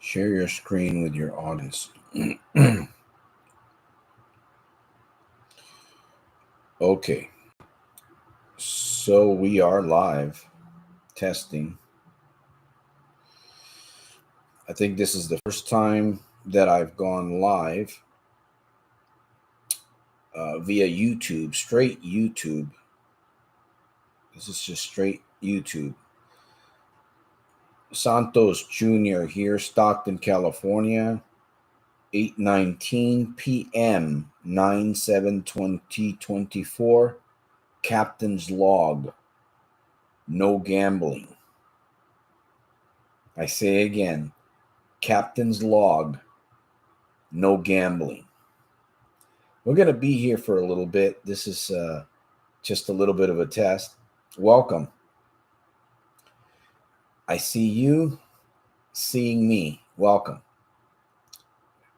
Share your screen with your audience. Okay, so we are live testing. I think this is the first time that I've gone live via YouTube, straight YouTube. This is just straight YouTube. Santos Jr. here, Stockton, California, 8:19 p.m. 9/7/2024. Captain's log. No gambling. I say again, Captain's log. No gambling. We're going to be here for a little bit. This is just a little bit of a test. Welcome. I see you seeing me. Welcome.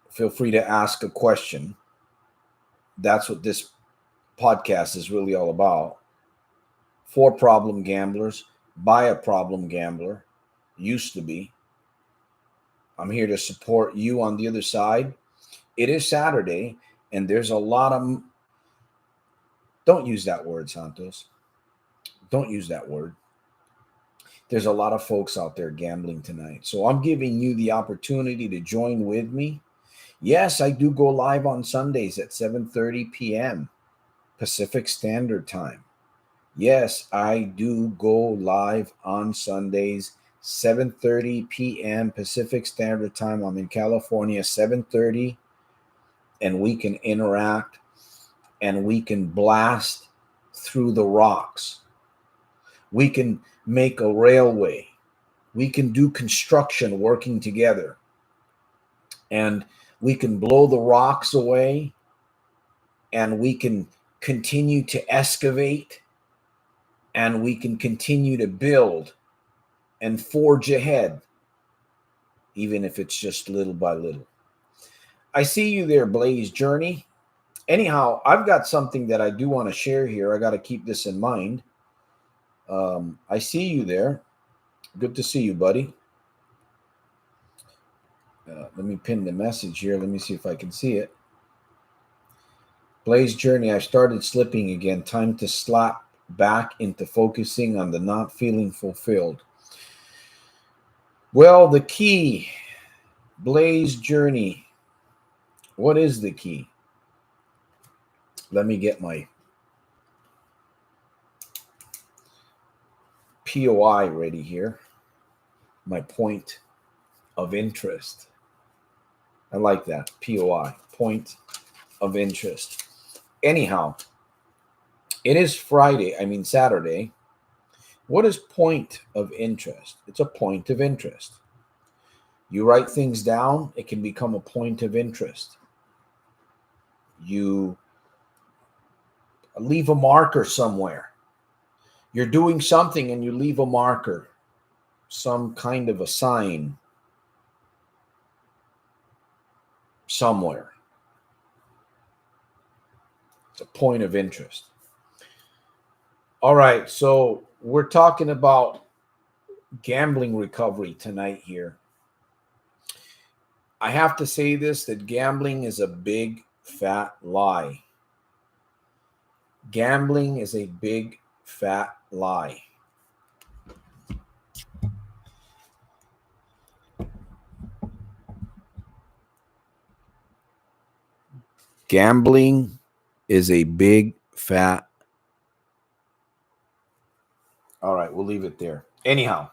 Feel free to ask a question. That's what this podcast is really all about. For problem gamblers, by a problem gambler, used to be. I'm here to support you on the other side. It is Saturday, and there's a lot of... Don't use that word, Santos. Don't use that word. There's a lot of folks out there gambling tonight. So I'm giving you the opportunity to join with me. Yes, I do go live on Sundays at 7:30 p.m. Pacific Standard Time. Yes, I do go live on Sundays, 7:30 p.m. Pacific Standard Time. I'm in California, 7:30, and we can interact and we can blast through the rocks. We can make a railway. We can do construction working together. And we can blow the rocks away, and we can continue to excavate, and we can continue to build and forge ahead, even if it's just little by little. I see you there, Blaze Journey. Anyhow, I've got something that I do want to share here. I got to keep this in mind. I see you there. Good to see you, buddy. Let me pin the message here. Let me see if I can see it. Blaze Journey, I started slipping again. Time to slap back into focusing on the not feeling fulfilled. Well, the key, Blaze Journey. What is the key? Let me get my POI ready here. My point of interest. I like that. POI, point of interest. Anyhow, it is Saturday. What is point of interest? It's a point of interest. You write things down, it can become a point of interest. You leave a marker somewhere. You're doing something and you leave a marker, some kind of a sign somewhere. It's a point of interest. All right, so we're talking about gambling recovery tonight here. I have to say this, that gambling is a big, fat lie. Gambling is a big, fat lie. Gambling is a big, fat... All right, we'll leave it there. Anyhow,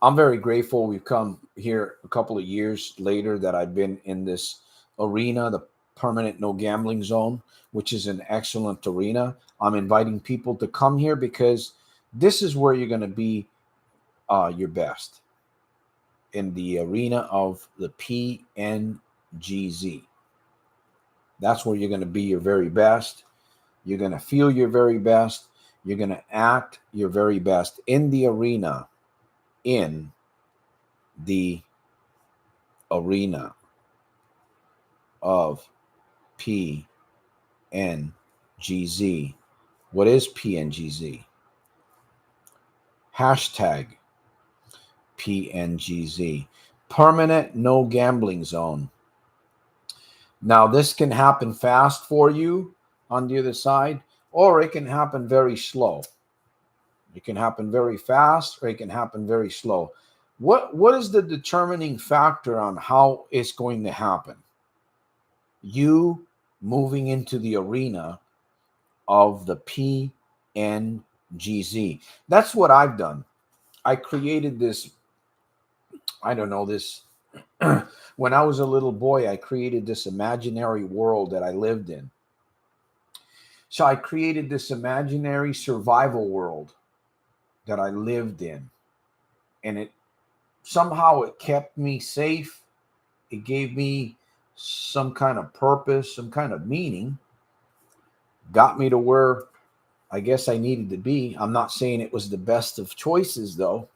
I'm very grateful we've come here a couple of years later that I've been in this arena, the permanent no gambling zone, which is an excellent arena. I'm inviting people to come here because this is where you're going to be your best, in the arena of the P.N.G.Z. That's where you're going to be your very best. You're going to feel your very best. You're going to act your very best in the arena, of P.N.G.Z. What is P.N.G.Z? Hashtag P.N.G.Z. Permanent no gambling zone. Now, this can happen fast for you on the other side, or it can happen very slow. It can happen very fast, or it can happen very slow. What is the determining factor on how it's going to happen? You moving into the arena of the P.N.G.Z. That's what I've done. I created this, I don't know, this when I was a little boy, I created this imaginary world that I lived in. So I created this imaginary survival world that I lived in. And it somehow it kept me safe. It gave me some kind of purpose, some kind of meaning, got me to where I guess I needed to be. I'm not saying it was the best of choices, though.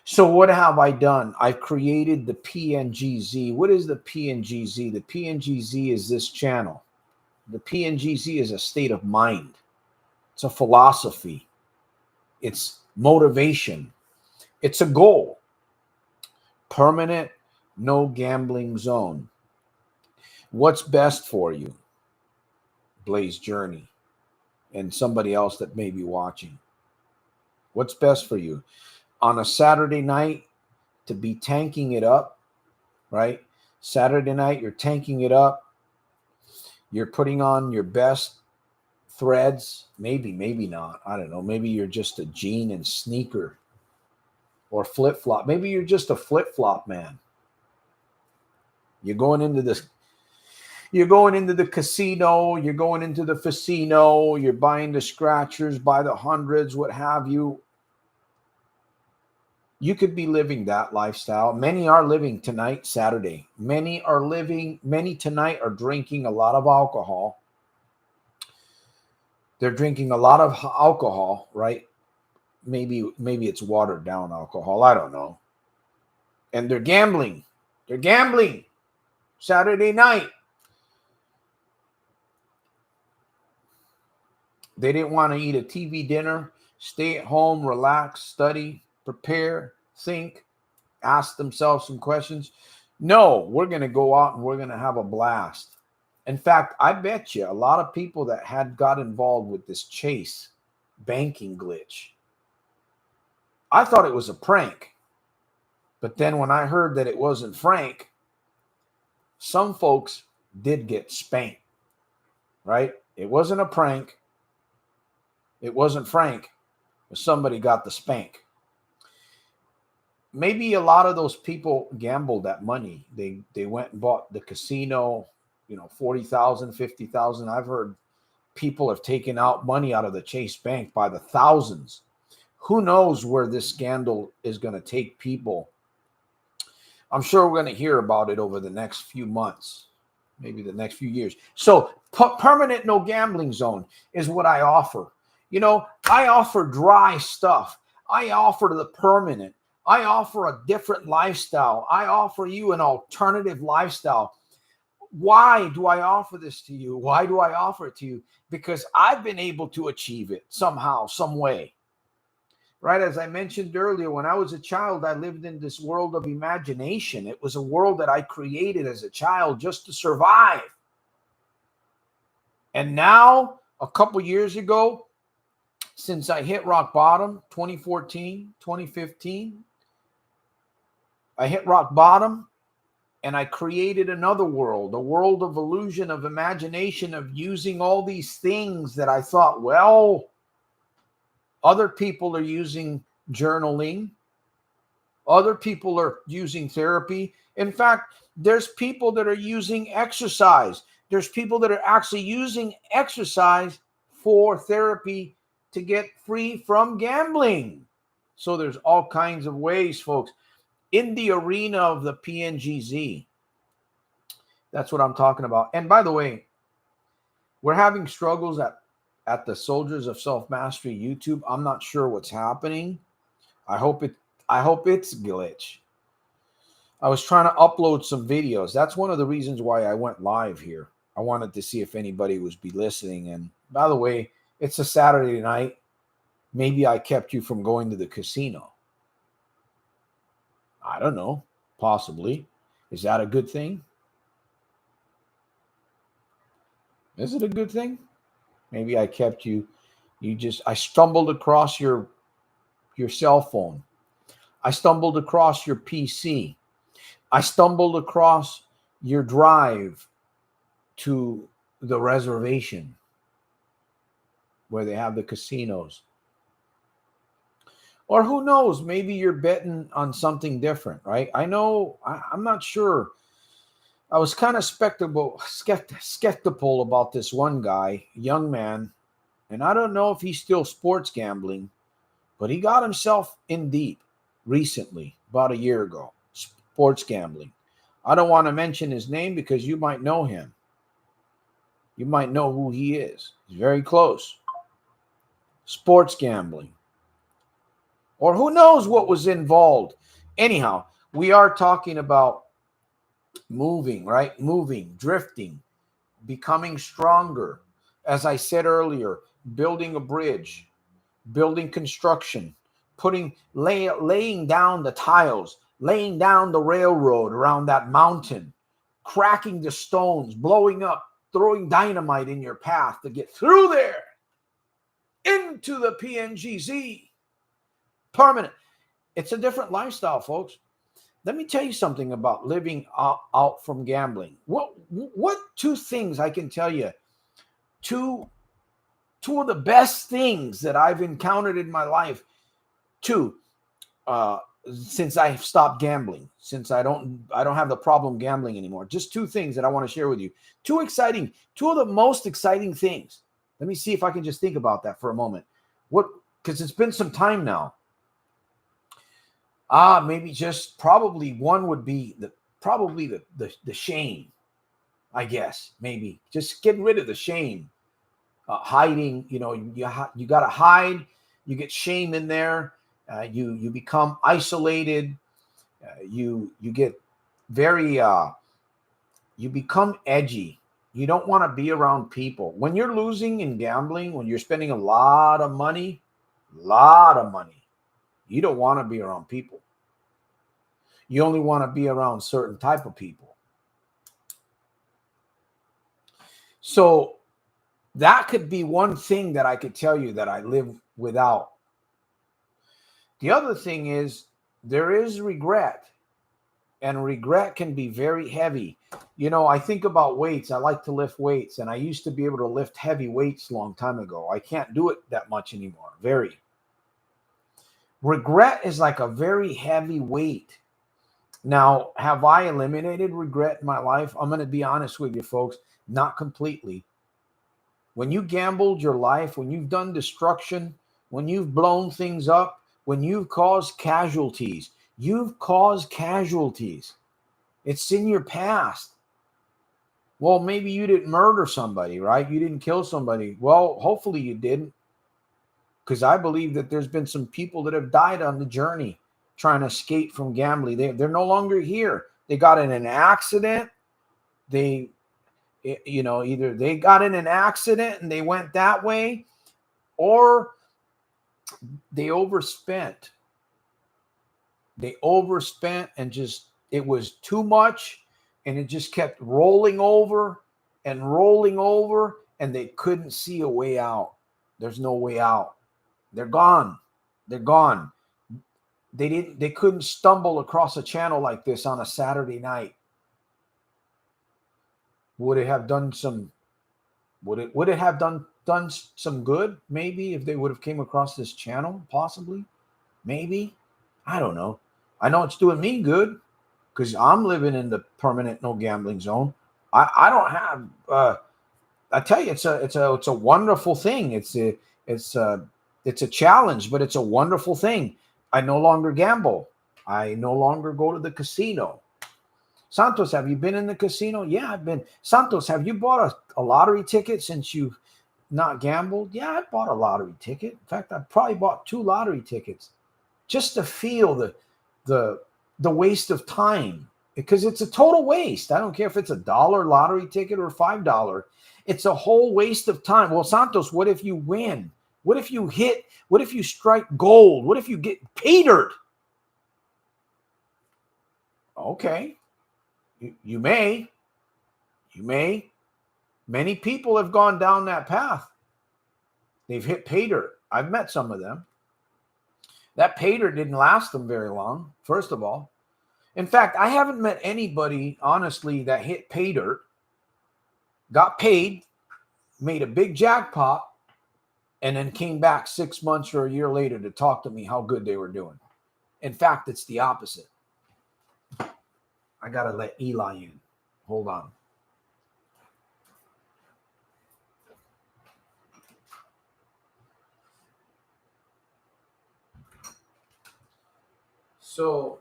So what have I done? I've created the P.N.G.Z. What is the P.N.G.Z? The P.N.G.Z is this channel. The P.N.G.Z is a state of mind. It's a philosophy. It's motivation. It's a goal. Permanent no gambling zone. What's best for you? Blaze Journey and somebody else that may be watching. What's best for you? On a Saturday night, to be tanking it up, right? Saturday night, you're tanking it up. You're putting on your best threads. Maybe not. I don't know. Maybe you're just a jean and sneaker or flip-flop. Maybe you're just a flip-flop man. You're going into this. You're going into the casino. You're going into the casino. You're buying the scratchers by the hundreds, what have you. You could be living that lifestyle. Many are living tonight, Saturday. Many tonight are drinking a lot of alcohol. They're drinking a lot of alcohol, right? Maybe it's watered down alcohol. I don't know. And they're gambling. They're gambling Saturday night. They didn't want to eat a TV dinner, stay at home, relax, study, prepare, think, ask themselves some questions. No, we're going to go out and we're going to have a blast. In fact, I bet you a lot of people that had got involved with this Chase banking glitch, I thought it was a prank. But then when I heard that it wasn't Frank, some folks did get spanked, right? It wasn't a prank. It wasn't Frank, but somebody got the spank. Maybe a lot of those people gambled that money. They went and bought the casino, 40,000, 50,000. I've heard people have taken out money out of the Chase Bank by the thousands. Who knows where this scandal is going to take people? I'm sure we're going to hear about it over the next few months, maybe the next few years. So permanent no gambling zone is what I offer. I offer dry stuff. I offer the permanent. I offer a different lifestyle. I offer you an alternative lifestyle. Why do I offer this to you? Why do I offer it to you? Because I've been able to achieve it somehow, some way. Right? As I mentioned earlier, when I was a child, I lived in this world of imagination. It was a world that I created as a child just to survive. And now, a couple years ago, since I hit rock bottom, 2014, 2015, I hit rock bottom and I created another world, a world of illusion, of imagination, of using all these things that I thought, well, other people are using journaling. Other people are using therapy. In fact, there's people that are using exercise. There's people that are actually using exercise for therapy to get free from gambling. So there's all kinds of ways, folks. In the arena of the P.N.G.Z, that's what I'm talking about. And by the way, we're having struggles at the Soldiers of Self-Mastery YouTube. I'm not sure what's happening. I hope it's glitch. I was trying to upload some videos. That's one of the reasons why I went live here. I wanted to see if anybody was be listening. And by the way, it's a Saturday night. Maybe I kept you from going to the casino. I don't know. Possibly. Is that a good thing? Is it a good thing? Maybe I kept you. I stumbled across your cell phone. I stumbled across your PC. I stumbled across your drive to the reservation where they have the casinos. Or who knows, maybe you're betting on something different, right? I'm not sure. I was kind of skeptical about this one guy, young man, and I don't know if he's still sports gambling, but he got himself in deep recently, about a year ago, sports gambling. I don't want to mention his name because you might know him. You might know who he is. He's very close. Sports gambling. Or who knows what was involved. Anyhow, we are talking about moving, right? Moving, drifting, becoming stronger. As I said earlier, building a bridge, building construction, laying down the tiles, laying down the railroad around that mountain, cracking the stones, blowing up, throwing dynamite in your path to get through there into the P.N.G.Z. Permanent. It's a different lifestyle, folks. Let me tell you something about living out from gambling. What two things I can tell you? Two of the best things that I've encountered in my life. Two, since I stopped gambling, since I don't have the problem gambling anymore. Just two things that I want to share with you. Two of the most exciting things. Let me see if I can just think about that for a moment. Because it's been some time now. Maybe just probably one would be the shame, I guess. Maybe just getting rid of the shame, hiding. You got to hide. You get shame in there. You become isolated. You get very. You become edgy. You don't want to be around people when you're losing in gambling. When you're spending a lot of money. You don't want to be around people. You only want to be around certain type of people. So that could be one thing that I could tell you that I live without. The other thing is there is regret, and regret can be very heavy. I think about weights. I like to lift weights, and I used to be able to lift heavy weights a long time ago. I can't do it that much anymore. Regret is like a very heavy weight. Now, have I eliminated regret in my life? I'm going to be honest with you, folks, not completely. When you gambled your life, when you've done destruction, when you've blown things up, when you've caused casualties, It's in your past. Well, maybe you didn't murder somebody, right? You didn't kill somebody. Well, hopefully you didn't. Because I believe that there's been some people that have died on the journey trying to escape from gambling. They're no longer here. They got in an accident. Either they got in an accident and they went that way, or they overspent. And just, it was too much, and it just kept rolling over, and they couldn't see a way out. There's no way out. They're gone. They couldn't stumble across a channel like this on a Saturday night. Would it have done some good? Maybe if they would have came across this channel, possibly, maybe. I don't know. I know it's doing me good because I'm living in the permanent no gambling zone. I don't have. I tell you, it's a wonderful thing. It's a challenge, but it's a wonderful thing. I no longer gamble. I no longer go to the casino. Santos, have you been in the casino? Yeah, I've been. Santos, have you bought a lottery ticket since you've not gambled? Yeah, I bought a lottery ticket. In fact, I probably bought 2 lottery tickets just to feel the waste of time, because it's a total waste. I don't care if it's $1 lottery ticket or $5. It's a whole waste of time. Well, Santos, what if you win? What if you hit? What if you strike gold? What if you get pay dirt? Okay. You may. Many people have gone down that path. They've hit pay dirt. I've met some of them. That pay dirt didn't last them very long, first of all. In fact, I haven't met anybody, honestly, that hit pay dirt, got paid, made a big jackpot, and then came back 6 months or a year later to talk to me how good they were doing. In fact, it's the opposite. I got to let Eli in. Hold on. So,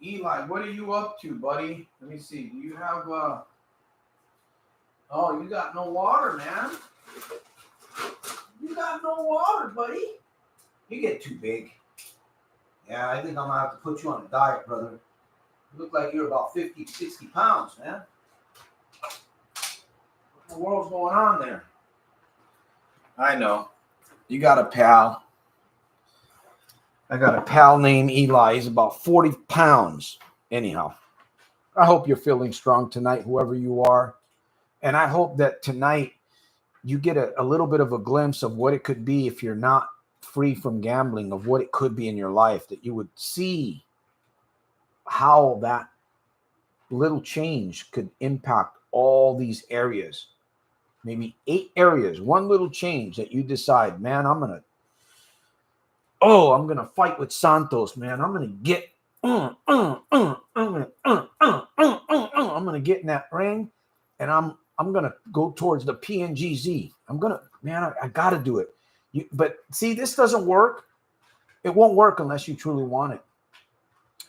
Eli, what are you up to, buddy? Let me see. Do you have oh, you got no water, man. You got no water, buddy. You get too big. Yeah, I think I'm gonna have to put you on a diet, brother. You look like you're about 50, 60 pounds, man. What the world's going on there? I know. You got a pal. I got a pal named Eli. He's about 40 pounds. Anyhow, I hope you're feeling strong tonight, whoever you are. And I hope that tonight you get a little bit of a glimpse of what it could be if you're not free from gambling, of what it could be in your life, that you would see how that little change could impact all these areas. Maybe 8 areas, one little change that you decide, man, I'm going to fight with Santos, man. I'm going to get, I'm going to get in that ring, and I'm going to go towards the P.N.G.Z. I got to do it. But see, this doesn't work. It won't work unless you truly want it.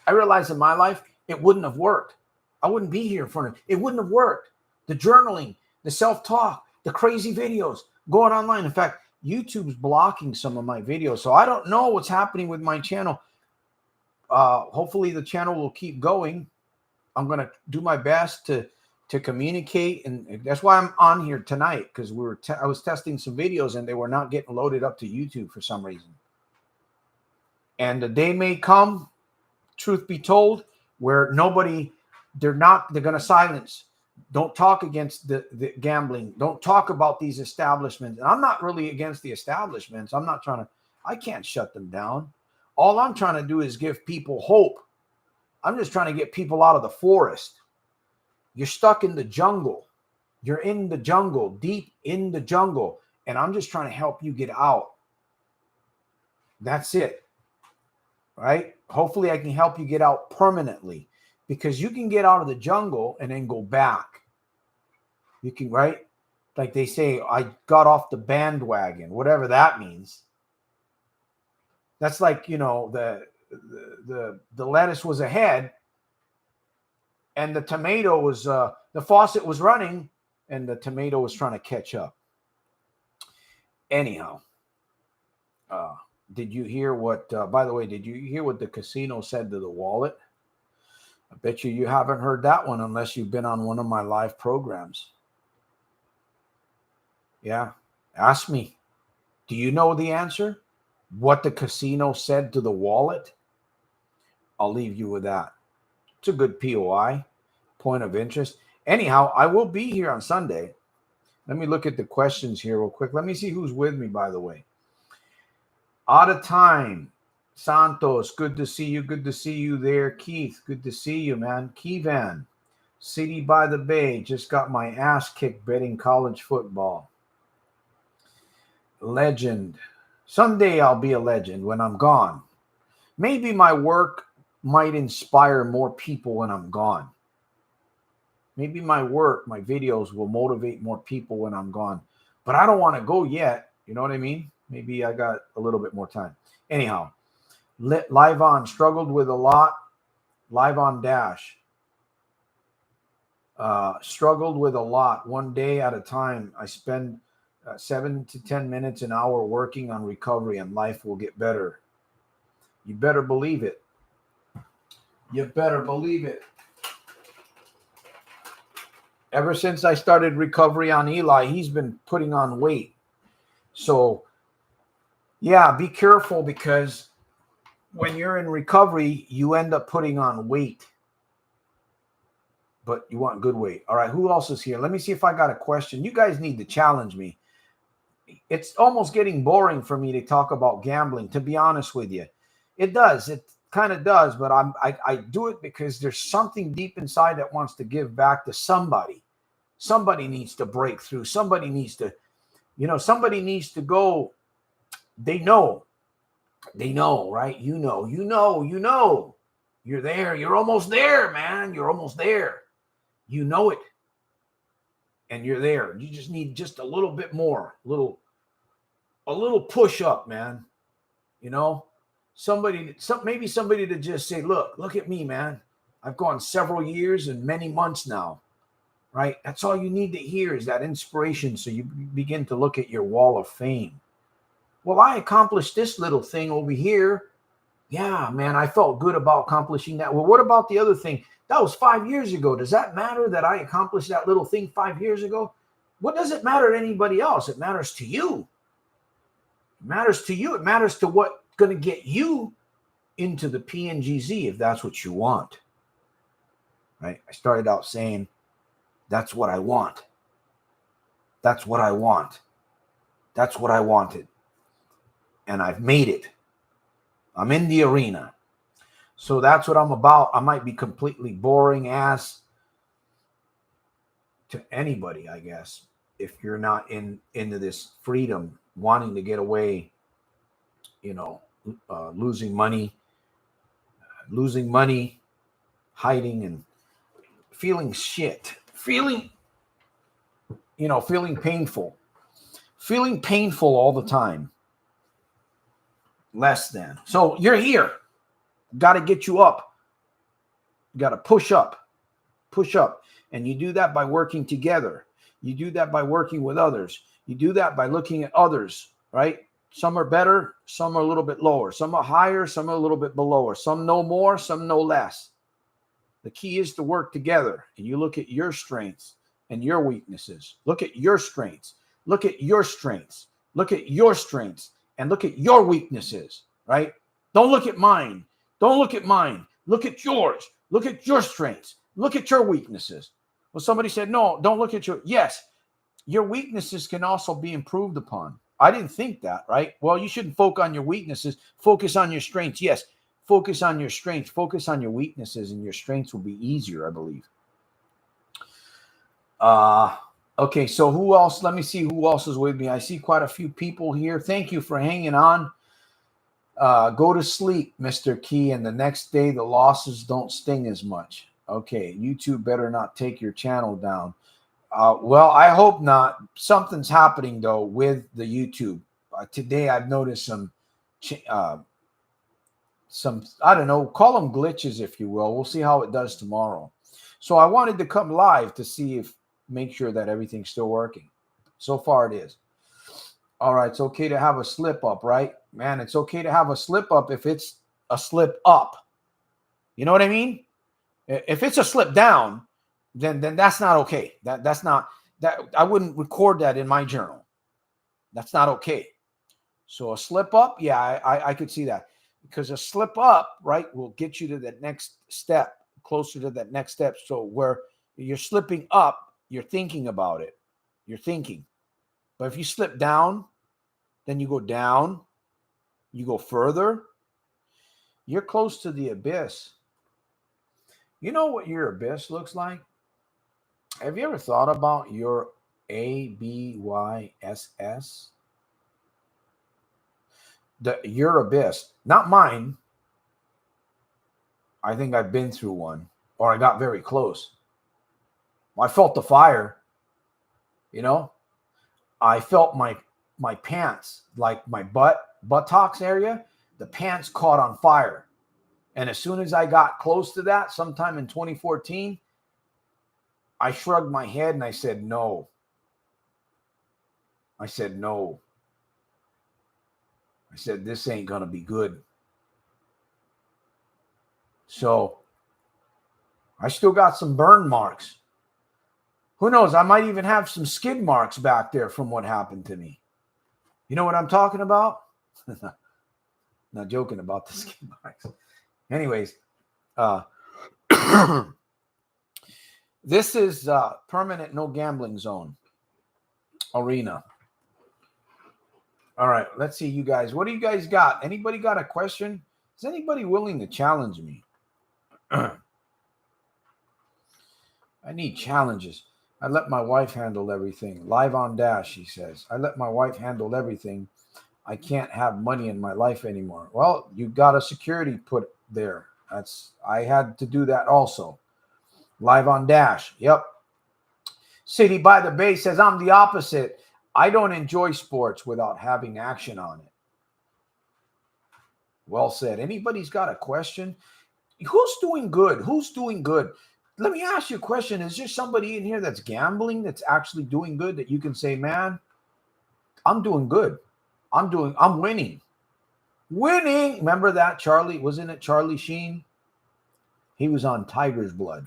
I realized in my life, it wouldn't have worked. I wouldn't be here in front of it. It wouldn't have worked. The journaling, the self-talk, the crazy videos, going online. In fact, YouTube's blocking some of my videos, so I don't know what's happening with my channel. Hopefully the channel will keep going. I'm going to do my best to communicate, and that's why I'm on here tonight, because I was testing some videos and they were not getting loaded up to YouTube for some reason. And the day may come, truth be told, where they're going to silence. Don't talk against the gambling. Don't talk about these establishments. And I'm not really against the establishments. I can't shut them down. All I'm trying to do is give people hope. I'm just trying to get people out of the forest. You're stuck in the jungle. You're in the jungle, deep in the jungle. And I'm just trying to help you get out. That's it. Right? Hopefully I can help you get out permanently, because you can get out of the jungle and then go back. You can, right? Like they say, I got off the bandwagon, whatever that means. That's like, the lettuce was ahead and the tomato was, the faucet was running and the tomato was trying to catch up. Anyhow, did you hear by the way, did you hear what the casino said to the wallet? I bet you haven't heard that one unless you've been on one of my live programs. Yeah. Ask me. Do you know the answer? What the casino said to the wallet? I'll leave you with that. It's a good POI, point of interest. Anyhow, I will be here on Sunday. Let me look at the questions here real quick. Let me see who's with me, by the way. Out of time. Santos, good to see you. Good to see you there. Keith, good to see you, man. Kevan, City by the Bay, just got my ass kicked betting college football. Legend. Someday I'll be a legend when I'm gone. Maybe my work might inspire more people when I'm gone. Maybe my work, my videos will motivate more people when I'm gone. But I don't want to go yet. You know what I mean? Maybe I got a little bit more time. Anyhow, live on, struggled with a lot. Live on Dash. Struggled with a lot. One day at a time. I spend 7 to 10 minutes an hour working on recovery, and life will get better. You better believe it. You better believe it. Ever since I started recovery on Eli, he's been putting on weight. So, yeah, be careful, because when you're in recovery, you end up putting on weight, but you want good weight. All right, who else is here? Let me see if I got a question. You guys need to challenge me. It's almost getting boring for me to talk about gambling, to be honest with you. It does. It kind of does, but I do it because there's something deep inside that wants to give back to somebody. Somebody needs to break through. Somebody needs to, somebody needs to go. They know, right? You're there. You're almost there, man. You're almost there. You know it. And you're there. You just need just a little bit more, a little push up, man. Maybe somebody to just say, look at me, man. I've gone several years and many months now, right? That's all you need to hear is that inspiration. So you begin to look at your wall of fame. Well, I accomplished this little thing over here. Yeah, man, I felt good about accomplishing that. Well, what about the other thing? That was 5 years ago. Does that matter that I accomplished that little thing 5 years ago? What does it matter to anybody else? It matters to you. It matters to you. It matters to what's going to get you into the P.N.G.Z. if that's what you want. Right? I started out saying, that's what I want. That's what I want. That's what I wanted. And I've made it. I'm in the arena. So that's what I'm about. I might be completely boring ass to anybody, I guess, if you're not into this freedom, wanting to get away, losing money, hiding and feeling shit, feeling painful all the time. Less than. So you're here. Got to get you up. Got to push up. And you do that by working together. You do that by working with others. You do that by looking at others, right? Some are better, some are a little bit lower. Some are higher, some are a little bit below. Some know more, some know less. The key is to work together. And you look at your strengths and your weaknesses. Look at your strengths. Look at your strengths. Look at your strengths. And look at your weaknesses, right? Don't look at mine. Don't look at mine. Look at yours. Look at your strengths. Look at your weaknesses. Well, somebody said, no, don't look at your. Yes, your weaknesses can also be improved upon. I didn't think that, right? Well, you shouldn't focus on your weaknesses. Focus on your strengths. Yes, focus on your strengths. Focus on your weaknesses, and your strengths will be easier, I believe. Okay, so who else? Let me see who else is with me. I see quite a few people here. Thank you for hanging on. Go to sleep, Mr. Key, and the next day the losses don't sting as much. Okay, YouTube better not take your channel down. Well, I hope not. Something's happening, though, with the YouTube. Today I've noticed some, I don't know, call them glitches, if you will. We'll see how it does tomorrow. So I wanted to come live to make sure that everything's still working. So far it is. All right, it's okay to have a slip up, right? Man, it's okay to have a slip up if it's a slip up. You know what I mean? If it's a slip down, then that's not okay. That's not that. I wouldn't record that in my journal. That's not okay. So a slip up, yeah, I could see that, because a slip up, right, will get you to that next step, closer to that next step. So where you're slipping up, you're thinking about it. You're thinking. But if you slip down, then you go down, you go further, you're close to the abyss. You know what your abyss looks like? Have you ever thought about your ABYSS? Your abyss, not mine. I think I've been through one, or I got very close. I felt the fire, I felt my pants, like my buttocks area, the pants caught on fire. And as soon as I got close to that, sometime in 2014, I shrugged my head and I said, no. I said, no. I said, this ain't going to be good. So I still got some burn marks. Who knows? I might even have some skid marks back there from what happened to me. You know what I'm talking about? Not joking about the skin box. Anyways, this is permanent no gambling zone arena. All right, let's see, you guys. What do you guys got? Anybody got a question? Is anybody willing to challenge me? I need challenges. I let my wife handle everything. Live on Dash, she says. I let my wife handle everything. I can't have money in my life anymore. Well, you got a security put there. I had to do that also. Live on Dash. Yep. City by the Bay says, I'm the opposite. I don't enjoy sports without having action on it. Well said. Anybody's got a question? Who's doing good? Who's doing good? Let me ask you a question. Is there somebody in here that's gambling, that's actually doing good, that you can say, man, I'm doing good. I'm winning. Winning. Remember that, Charlie? Wasn't it Charlie Sheen? He was on Tiger's Blood.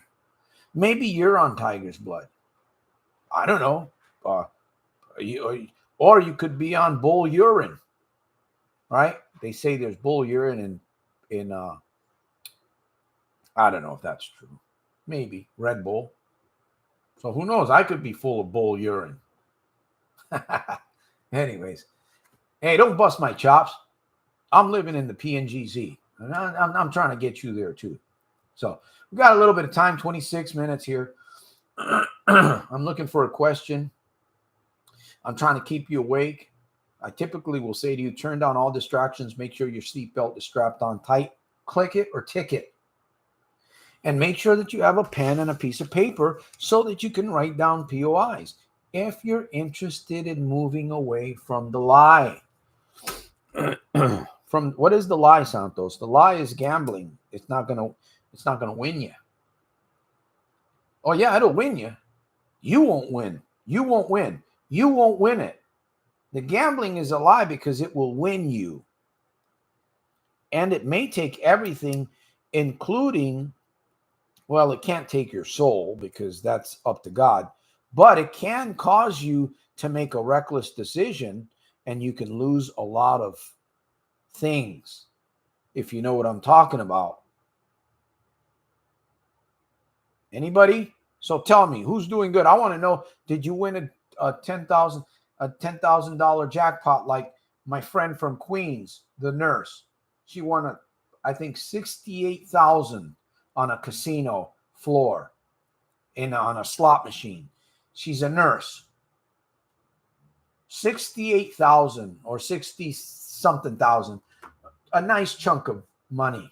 Maybe you're on Tiger's Blood. I don't know. Or you could be on bull urine, right? They say there's bull urine in I don't know if that's true. Maybe Red Bull. So who knows? I could be full of bull urine. Anyways, hey, don't bust my chops. I'm living in the P.N.G.Z. And I'm trying to get you there too. So we got a little bit of time, 26 minutes here. I'm looking for a question. I'm trying to keep you awake. I typically will say to you, turn down all distractions. Make sure your seatbelt is strapped on tight. Click it or tick it. And make sure that you have a pen and a piece of paper so that you can write down POIs if you're interested in moving away from the lie. From what is the lie, Santos? The lie is gambling. It's not gonna win you. Oh yeah, it'll win you. You won't win. You won't win. You won't win it. The gambling is a lie because it will win you. And it may take everything, including, well, it can't take your soul because that's up to God, but it can cause you to make a reckless decision and you can lose a lot of things, if you know what I'm talking about. Anybody? So tell me, who's doing good? I want to know, did you win a $10,000 jackpot like my friend from Queens, the nurse? She won I think $68,000 on a casino floor on a slot machine. She's a nurse. 68,000 or 60 something thousand, a nice chunk of money.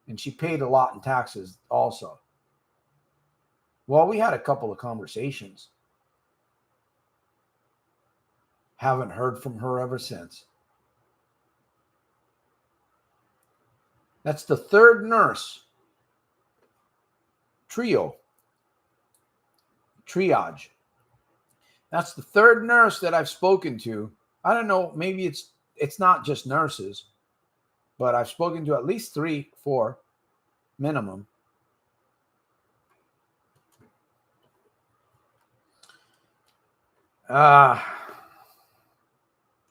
And she paid a lot in taxes also. Well, we had a couple of conversations. Haven't heard from her ever since. That's the third nurse. Triage. That's the third nurse that I've spoken to. I don't know, maybe it's not just nurses, but I've spoken to at least 3, 4 minimum. I'm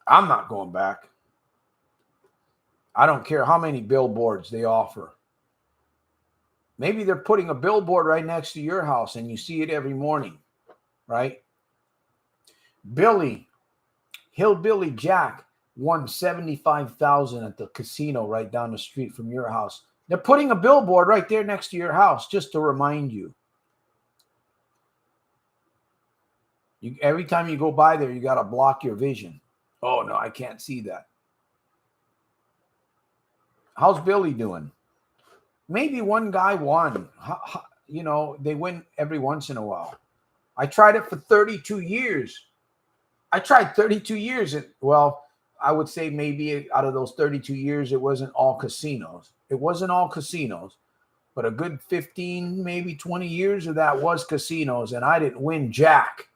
not going back. I don't care how many billboards they offer. Maybe they're putting a billboard right next to your house and you see it every morning, right? Hillbilly Jack won $75,000 at the casino right down the street from your house. They're putting a billboard right there next to your house just to remind you. Every time you go by there, you got to block your vision. Oh, no, I can't see that. How's Billy doing? Maybe one guy won. They win every once in a while. I tried it for 32 years. I tried 32 years. Well, I would say maybe out of those 32 years, it wasn't all casinos. It wasn't all casinos, but a good 15, maybe 20 years of that was casinos, and I didn't win jack.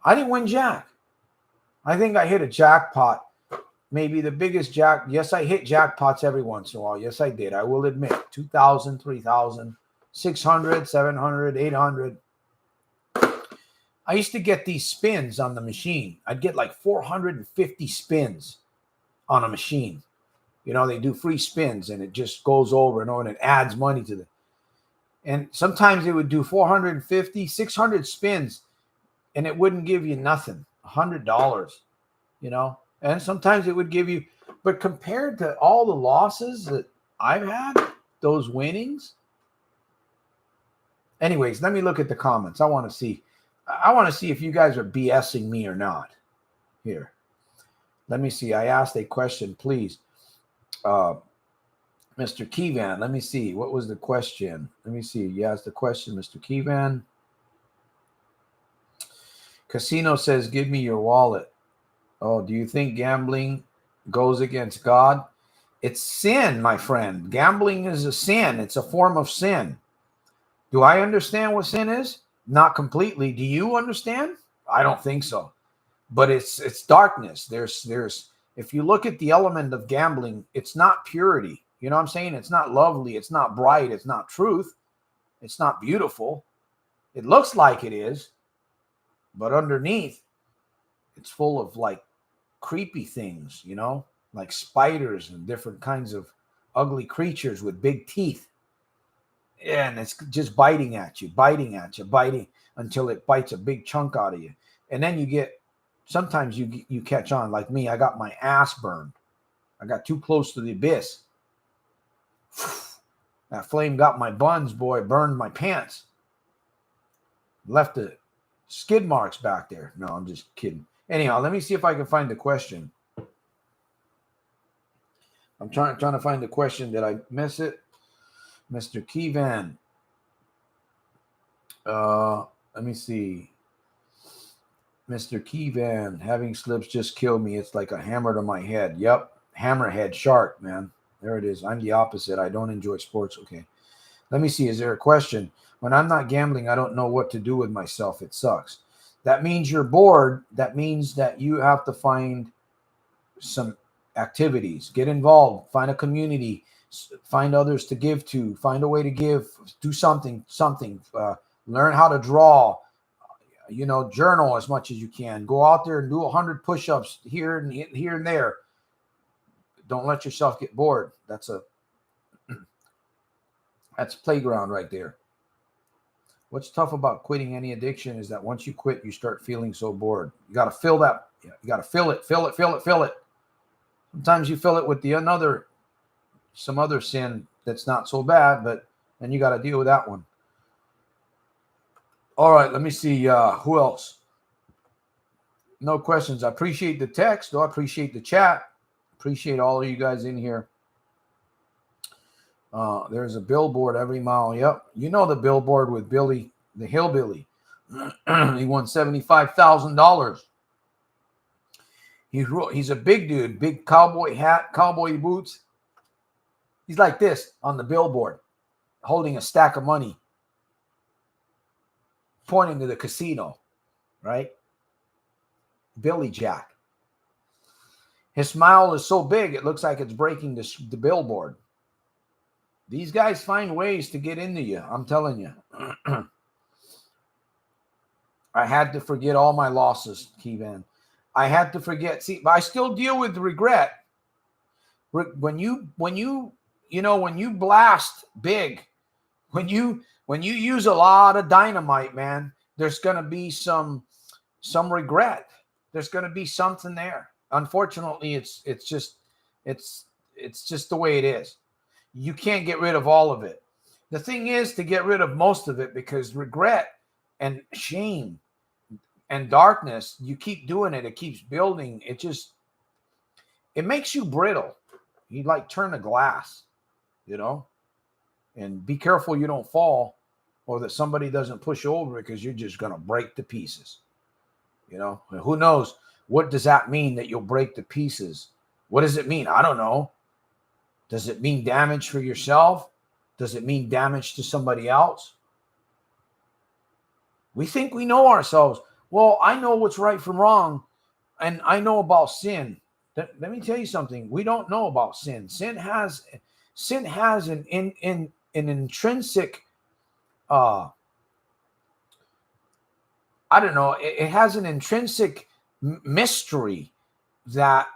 I didn't win jack. I think I hit a jackpot. Maybe the biggest jack. Yes, I hit jackpots every once in a while. Yes, I did. I will admit. 2,000, 3,000, 600, 700, 800. I used to get these spins on the machine. I'd get like 450 spins. on a machine. You know, they do free spins and it just goes over and over and it adds money to them. And sometimes it would do 450, 600 spins and it wouldn't give you nothing, $100, you know. And sometimes it would give you, but compared to all the losses that I've had, those winnings. Anyways, let me look at the comments. I want to see if you guys are BSing me or not. Here, let me see. I asked a question, please. Mr. Keyvan, let me see. What was the question? Let me see. You asked the question, Mr. Keyvan. Casino says, give me your wallet. Oh, do you think gambling goes against God? It's sin, my friend. Gambling is a sin. It's a form of sin. Do I understand what sin is? Not completely. Do you understand? I don't think so. But it's darkness. There's if you look at the element of gambling, it's not purity. You know what I'm saying? It's not lovely. It's not bright. It's not truth. It's not beautiful. It looks like it is, but underneath, it's full of like creepy things, you know, like spiders and different kinds of ugly creatures with big teeth. And it's just biting at you, biting until it bites a big chunk out of you. And then you get, sometimes you catch on, like me. I got my ass burned. I got too close to the abyss. That flame got my buns, boy, burned my pants. Left the skid marks back there. No, I'm just kidding. Anyhow, let me see if I can find the question. I'm trying to find the question. Did I miss it? Mr. Keyvan. Let me see. Mr. Keyvan, having slips just killed me. It's like a hammer to my head. Yep. Hammerhead shark, man. There it is. I'm the opposite. I don't enjoy sports. Okay. Let me see. Is there a question? When I'm not gambling, I don't know what to do with myself. It sucks. That means you're bored. That means that you have to find some activities. Get involved. Find a community. Find others to give to. Find a way to give. Do something. Learn how to draw. You know, journal as much as you can. Go out there and do 100 push-ups here and there. Don't let yourself get bored. That's playground right there. What's tough about quitting any addiction is that once you quit, you start feeling so bored. You got to fill that. You got to fill it. Sometimes you fill it with some other sin that's not so bad, but then you got to deal with that one. All right, let me see. Who else? No questions. I appreciate the text, though. I appreciate the chat. Appreciate all of you guys in here. There's a billboard every mile. Yep. You know the billboard with Billy, the hillbilly. He won $75,000. He's a big dude, big cowboy hat, cowboy boots. He's like this on the billboard, holding a stack of money, pointing to the casino, right? Billy Jack. His smile is so big, it looks like it's breaking the billboard. These guys find ways to get into you. I'm telling you. I had to forget all my losses, Keyvan. I had to forget. See, but I still deal with regret. When you blast big, when you use a lot of dynamite, man, there's going to be some regret. There's going to be something there. Unfortunately, it's just the way it is. You can't get rid of all of it. The thing is to get rid of most of it, because regret and shame and darkness, you keep doing it. It keeps building. It makes you brittle. You like turn a glass, you know, and be careful you don't fall or that somebody doesn't push you over, because you're just going to break to pieces. You know, and who knows? What does that mean, that you'll break to pieces? What does it mean? I don't know. Does it mean damage for yourself? Does it mean damage to somebody else? We think we know ourselves. Well, I know what's right from wrong, and I know about sin. Let me tell you something. We don't know about sin. Sin has an intrinsic, I don't know. It has an intrinsic mystery that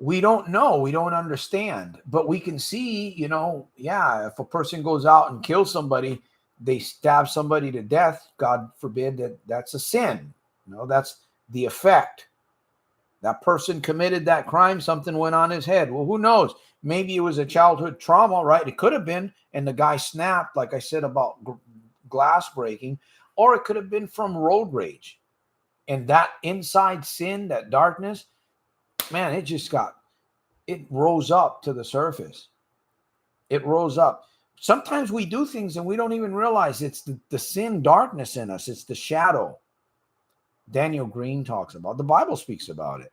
We don't know. We don't understand. But we can see, yeah, if a person goes out and kills somebody, they stab somebody to death, God forbid, that's a sin. That's the effect. That person committed that crime, something went on his head. Well, who knows? Maybe it was a childhood trauma, right? It could have been, and the guy snapped, like I said about glass breaking, or it could have been from road rage. And that inside sin, that darkness, man, it rose up to the surface. It rose up. Sometimes we do things and we don't even realize it's the sin darkness in us. It's the shadow. Daniel Green talks about. The Bible speaks about it.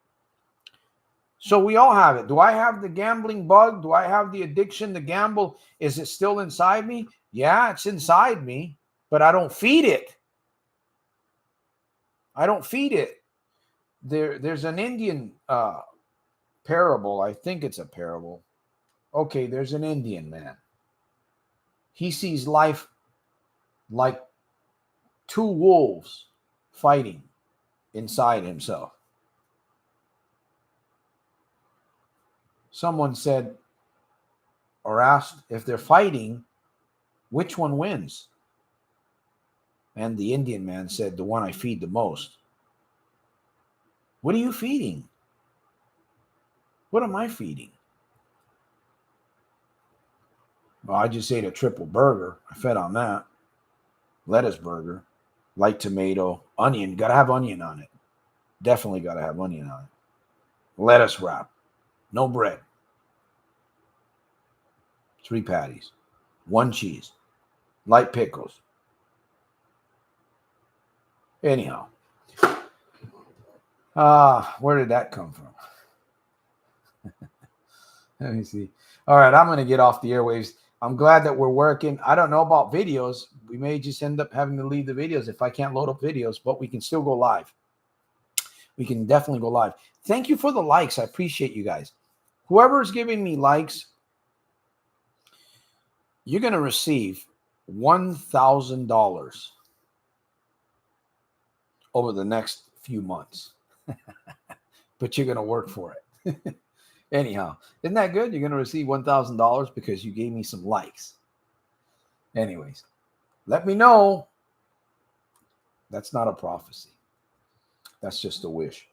So we all have it. Do I have the gambling bug? Do I have the addiction to gamble? Is it still inside me? Yeah, it's inside me, but I don't feed it. I don't feed it. There's an Indian parable. I think it's a parable. Okay, there's an Indian man. He sees life like two wolves fighting inside himself. Someone said or asked, if they're fighting, which one wins? And the Indian man said, the one I feed the most. What are you feeding? What am I feeding? Well, I just ate a triple burger. I fed on that. Lettuce burger, light tomato, onion. Got to have onion on it. Definitely got to have onion on it. Lettuce wrap. No bread. 3 patties. 1 cheese. Light pickles. Anyhow. Where did that come from? Let me see. All right, I'm going to get off the airwaves. I'm glad that we're working. I don't know about videos. We may just end up having to leave the videos if I can't load up videos, but we can still go live. We can definitely go live. Thank you for the likes. I appreciate you guys. Whoever is giving me likes, you're going to receive $1,000 over the next few months. But you're going to work for it. Anyhow, isn't that good? You're going to receive $1,000 because you gave me some likes. Anyways, let me know. That's not a prophecy. That's just a wish.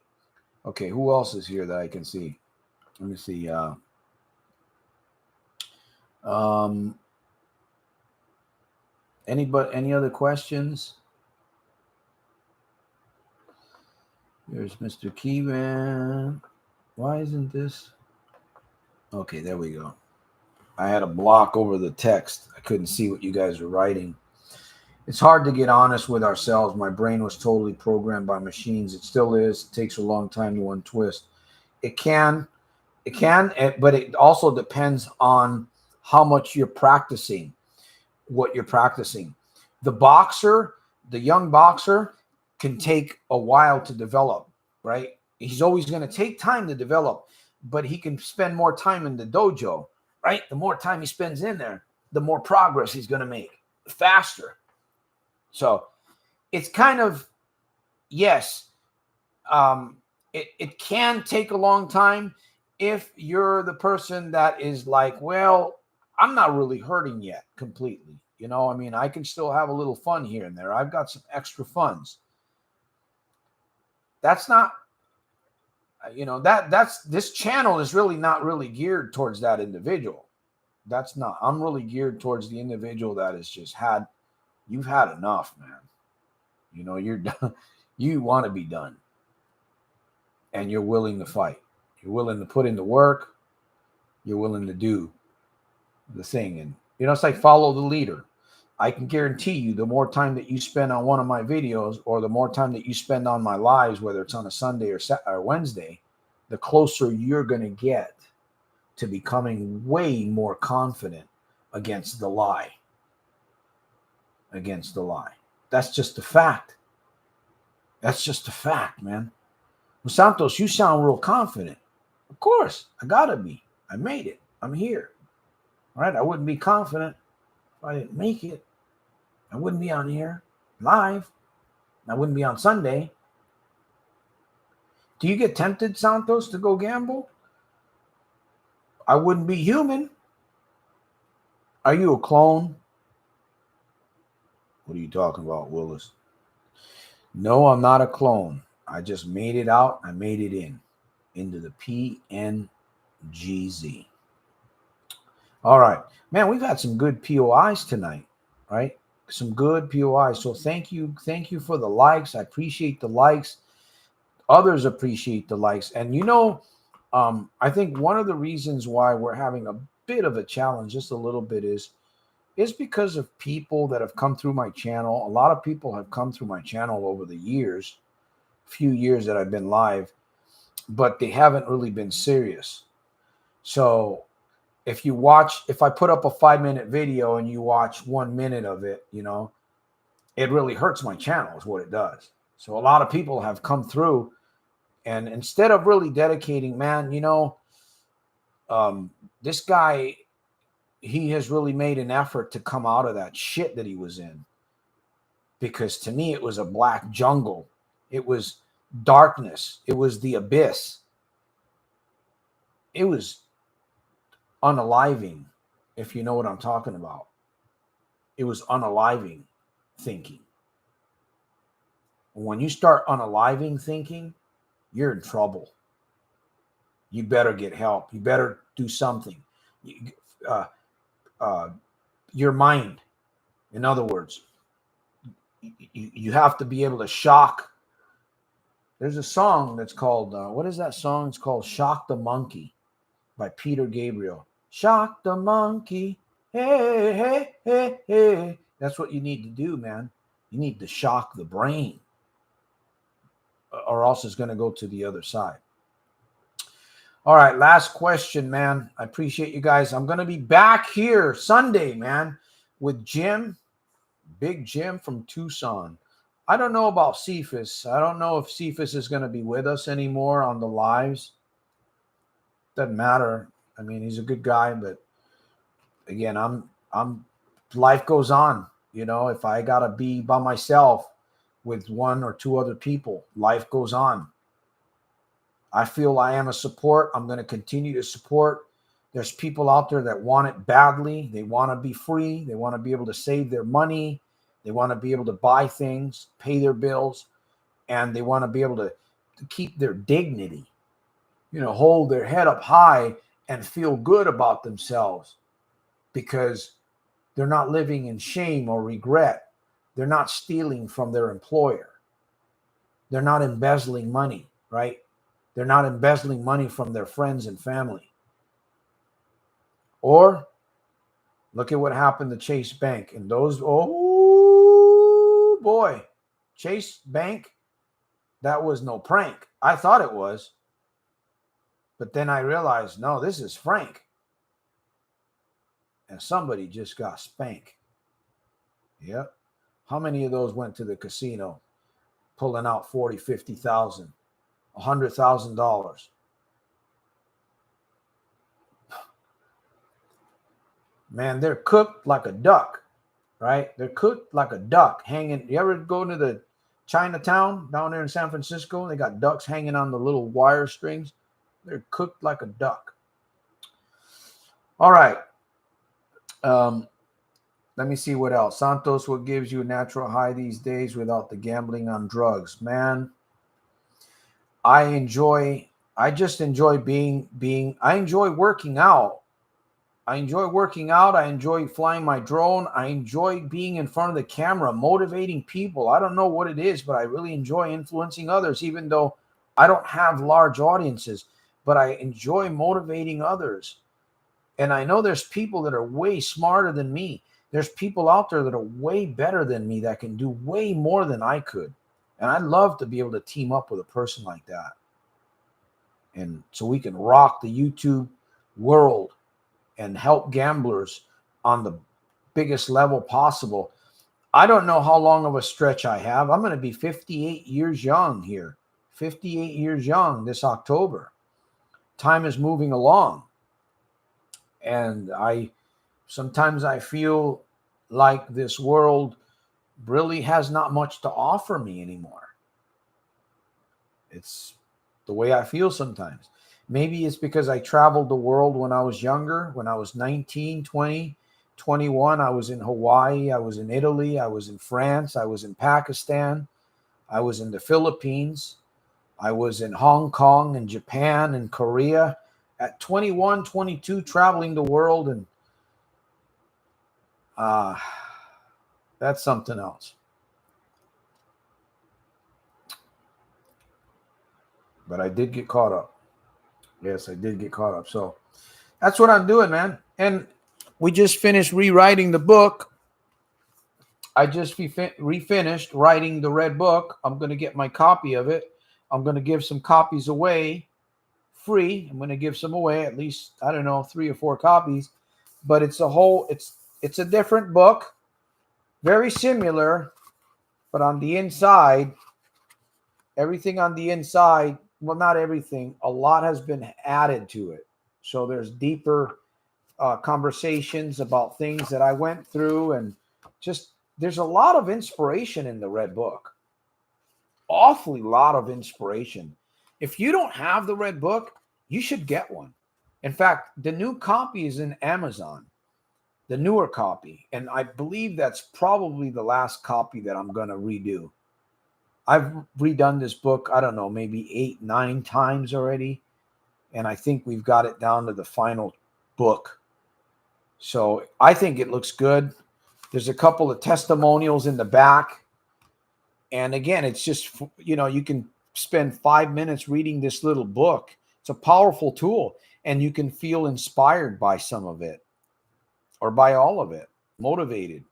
Okay, who else is here that I can see? Let me see. Any other questions? There's Mr. Keyman. Why isn't this? Okay, there we go. I had a block over the text. I couldn't see what you guys were writing. It's hard to get honest with ourselves. My brain was totally programmed by machines. It still is. It takes a long time to untwist. It can, but it also depends on how much you're practicing, what you're practicing. The young boxer can take a while to develop, right? He's always going to take time to develop, but he can spend more time in the dojo, right? The more time he spends in there, the more progress he's going to make, faster. So it's kind of, yes, it can take a long time if you're the person that is like, well, I'm not really hurting yet completely. I mean, I can still have a little fun here and there. I've got some extra funds. That's not, this channel is really not really geared towards that individual. That's not. I'm really geared towards the individual that has just you've had enough, man. You're done. You want to be done. And you're willing to fight. You're willing to put in the work. You're willing to do the thing. And, it's like follow the leader. I can guarantee you the more time that you spend on one of my videos or the more time that you spend on my lives, whether it's on a Sunday or Wednesday, the closer you're going to get to becoming way more confident against the lie. Against the lie. That's just a fact. That's just a fact, man. Well, Santos, you sound real confident. Of course, I gotta be. I made it. I'm here. All right, I wouldn't be confident if I didn't make it. I wouldn't be on here live. I wouldn't be on Sunday. Do you get tempted, Santos, to go gamble? I wouldn't be human. Are you a clone? What are you talking about, Willis? No, I'm not a clone. I just made it out. I made it into the P.N.G.Z. All right, man, we've had some good POIs tonight, right? Some good POIs. So thank you for the likes. I appreciate the likes. Others appreciate the likes. And I think one of the reasons why we're having a bit of a challenge, just a little bit, is because of people that have come through my channel. A lot of people have come through my channel over the years, few years that I've been live, but they haven't really been serious. So if I put up a 5-minute video and you watch 1 minute of it, it really hurts my channel is what it does. So a lot of people have come through, and instead of really dedicating, man, this guy, he has really made an effort to come out of that shit that he was in. Because to me, it was a black jungle. It was darkness. It was the abyss. It was unaliving, if you know what I'm talking about. It was unaliving thinking. When you start unaliving thinking, you're in trouble. You better get help. You better do something. Your mind, in other words, you have to be able to shock. There's a song that's called, what is that song? It's called Shock the Monkey by Peter Gabriel. Shock the monkey. Hey, hey, hey, hey. That's what you need to do, man. You need to shock the brain, or else it's going to go to the other side. All right, last question, man. I appreciate you guys. I'm going to be back here Sunday, man, with Jim, Big Jim from Tucson. I don't know about Cephas. I don't know if Cephas is going to be with us anymore on the lives. Doesn't matter. I mean, he's a good guy, but again, life goes on. If I got to be by myself with 1 or 2 other people, life goes on. I feel I am a support. I'm going to continue to support. There's people out there that want it badly. They want to be free. They want to be able to save their money. They want to be able to buy things, pay their bills, and they want to be able to keep their dignity, hold their head up high and feel good about themselves because they're not living in shame or regret. They're not stealing from their employer. They're not embezzling money, right? They're not embezzling money from their friends and family. Or look at what happened to Chase Bank. And those, oh boy, Chase Bank, that was no prank. I thought it was. But then I realized, no, this is Frank. And somebody just got spanked. Yep. How many of those went to the casino pulling out 40, 50,000, $100,000? Man, they're cooked like a duck, right? They're cooked like a duck hanging. You ever go to the Chinatown down there in San Francisco? They got ducks hanging on the little wire strings. They're cooked like a duck. All right. Let me see what else. Santos, what gives you a natural high these days without the gambling on drugs? Man, I just enjoy I enjoy working out. I enjoy flying my drone. I enjoy being in front of the camera, motivating people. I don't know what it is, but I really enjoy influencing others, even though I don't have large audiences, but I enjoy motivating others. And I know there's people that are way smarter than me. There's people out there that are way better than me that can do way more than I could. And I'd love to be able to team up with a person like that. And so we can rock the YouTube world and help gamblers on the biggest level possible. I don't know how long of a stretch I have. I'm going to be 58 years young here. 58 years young this October. Time is moving along. And sometimes I feel like this world really has not much to offer me anymore. It's the way I feel sometimes. Maybe it's because I traveled the world when I was younger, when I was 19, 20, 21. I was in Hawaii, I was in Italy, I was in France, I was in Pakistan, I was in the Philippines, I was in Hong Kong and Japan and Korea. At 21, 22, traveling the world, and uh, that's something else. But I did get caught up. Yes, I did get caught up. So that's what I'm doing, man. And we just finished rewriting the book. I just refinished writing the red book. I'm going to get my copy of it. I'm going to give some copies away free. I'm going to give some away, at least, I don't know, 3 or 4 copies. But it's a different book, very similar, but on the inside, everything on the inside, well, not everything, a lot has been added to it. So there's deeper conversations about things that I went through, and just there's a lot of inspiration in the red book. Awfully lot of inspiration. If you don't have the red book, you should get one. In fact, the new copy is in Amazon, the newer copy, and I believe that's probably the last copy that I'm going to redo. I've redone this book, I don't know, maybe 8, 9 times already, and I think we've got it down to the final book. So I think it looks good. There's a couple of testimonials in the back. And again, it's just, you can spend 5 minutes reading this little book. It's a powerful tool, and you can feel inspired by some of it or by all of it, motivated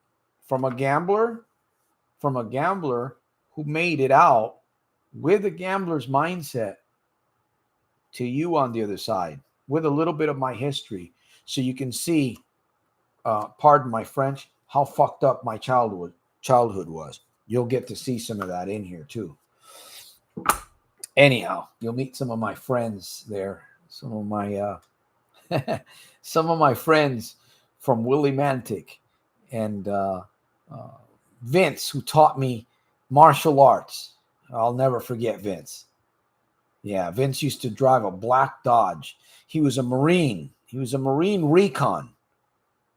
from a gambler who made it out with a gambler's mindset to you on the other side with a little bit of my history. So you can see, pardon my French, how fucked up my childhood was. You'll get to see some of that in here too. Anyhow, you'll meet some of my friends there. Some of my friends from Willimantic and Vince, who taught me martial arts. I'll never forget Vince. Yeah, Vince used to drive a black Dodge. He was a Marine. He was a Marine recon.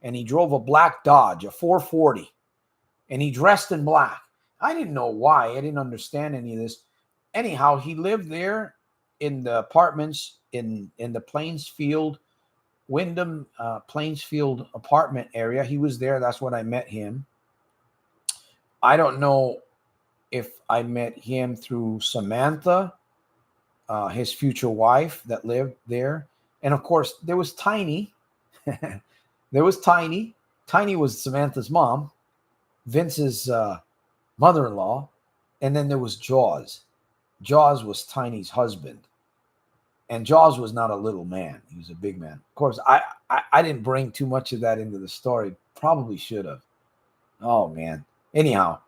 And he drove a black Dodge, a 440. And he dressed in black. I didn't know why. I didn't understand any of this. Anyhow, he lived there in the apartments in the Plainsfield, Wyndham, Plainsfield apartment area. He was there. That's when I met him. I don't know if I met him through Samantha, his future wife that lived there. And of course, there was Tiny. There was Tiny. Tiny was Samantha's mom, Vince's mother-in-law. And then there was Jaws. Jaws was Tiny's husband. And Jaws was not a little man. He was a big man. Of course, I didn't bring too much of that into the story. Probably should have. Oh, man. Anyhow,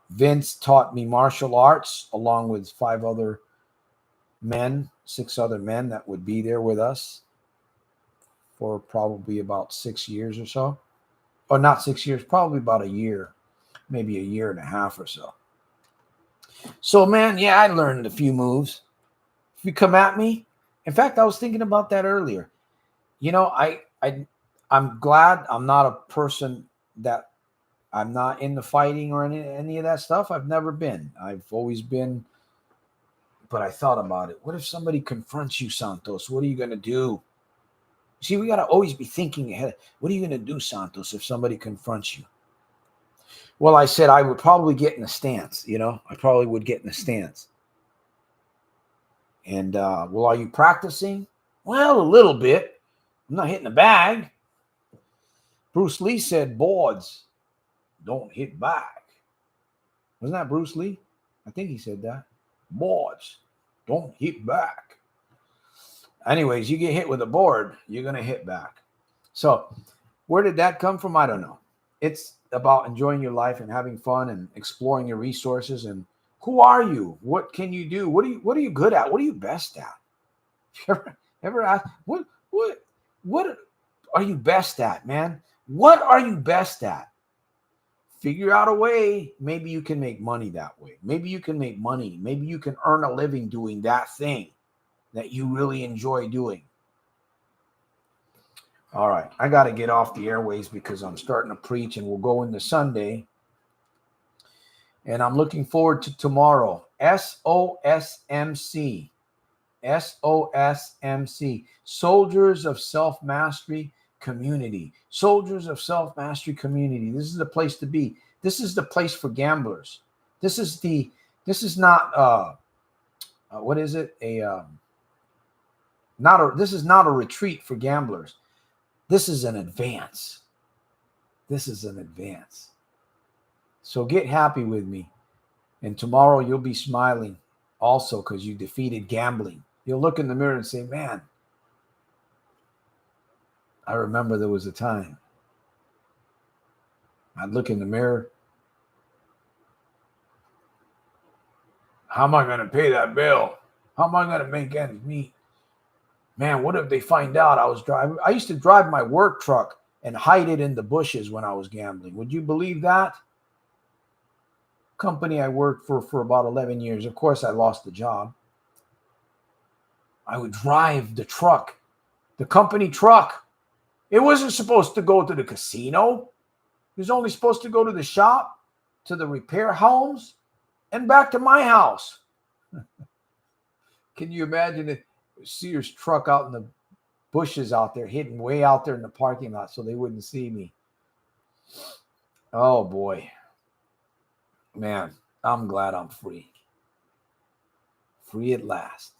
Vince taught me martial arts along with 6 other men that would be there with us for probably about 6 years or so. Or not 6 years, probably about a year, maybe a year and a half or so. So, man, yeah, I learned a few moves. If you come at me, in fact, I was thinking about that earlier. I'm glad I'm not a person that I'm not into fighting or any of that stuff. I've never been. I've always been. But I thought about it. What if somebody confronts you, Santos? What are you going to do? See, we got to always be thinking ahead. What are you going to do, Santos, if somebody confronts you? Well, I said I would probably get in a stance. I probably would get in a stance. And, well, are you practicing? Well, a little bit. I'm not hitting the bag. Bruce Lee said, boards don't hit back. Wasn't that Bruce Lee? I think he said that. Boards don't hit back. Anyways, you get hit with a board, you're going to hit back. So where did that come from? I don't know. It's about enjoying your life and having fun and exploring your resources. And who are you? What can you do? What are you good at? What are you best at? Ever ask, what are you best at, man? What are you best at? Figure out a way. Maybe you can make money that way. Maybe you can make money. Maybe you can earn a living doing that thing. that you really enjoy doing. All right, I got to get off the airways because I'm starting to preach, and we'll go into Sunday. And I'm looking forward to tomorrow. S.O.S.M.C. S.O.S.M.C. Soldiers of Self-Mastery Community. Soldiers of Self-Mastery Community. This is the place to be. This is the place for gamblers. This is not what is it? This is not a retreat for gamblers. This is an advance. This is an advance. So get happy with me. And tomorrow you'll be smiling also because you defeated gambling. You'll look in the mirror and say, man, I remember there was a time. I'd look in the mirror. How am I going to pay that bill? How am I going to make ends meet? Man, what if they find out I was driving? I used to drive my work truck and hide it in the bushes when I was gambling. Would you believe that? Company I worked for about 11 years. Of course, I lost the job. I would drive the truck, the company truck. It wasn't supposed to go to the casino. It was only supposed to go to the shop, to the repair homes, and back to my house. Can you imagine it? Sears truck out in the bushes out there, hidden way out there in the parking lot so they wouldn't see me. Oh, boy. Man, I'm glad I'm free. Free at last.